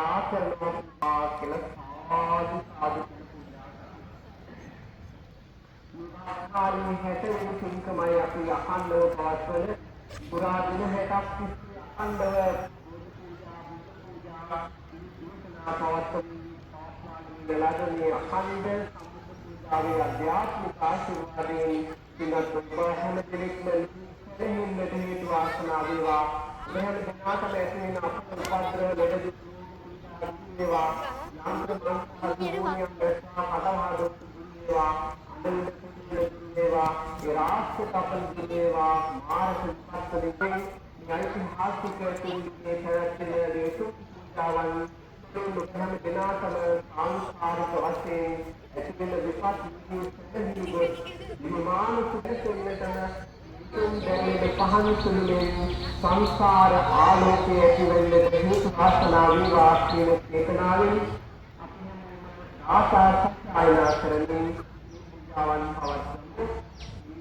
ආචරණවා කියලා සාදු සාදු ආකාරයෙන් හැටවෙනි සිංකමයි අපි අඛණ්ඩව පවත්වන පුරා දින 60ක් තිස්සේ අඛණ්ඩව පවත්වන වෙලාවේ අඛණ්ඩ සම්පූර්ණතාවයේ අධ්‍යාත්මික ආශිර්වාදයෙන් පින්වත් ප්‍රබෝධන දෙනෙක්ම දෙහින්නට හේතු වාසනා වේවා. මෙහෙම දිනාතම ඇති වෙන අපේ උපද්‍ර ලෙඩ වේවා. යාන්ත්‍ර මනෝභාවයෙන් දැක්වා කඩවහදු වේවා. देवा राष्ट्र कपल देवा मार्ग विपत्त देवे ऐतिहासिक के तरह देशु जावन तो लोकन बिना तम सांसारिक वशे ऐतिन विपत्त की विमान सुदेशने तन तुम देने पहन सुने संसार आलोके ऐतिवेले हेतु वासना विवाह के चेतनावे अपने आशा सत्यायना करने जावन भवत्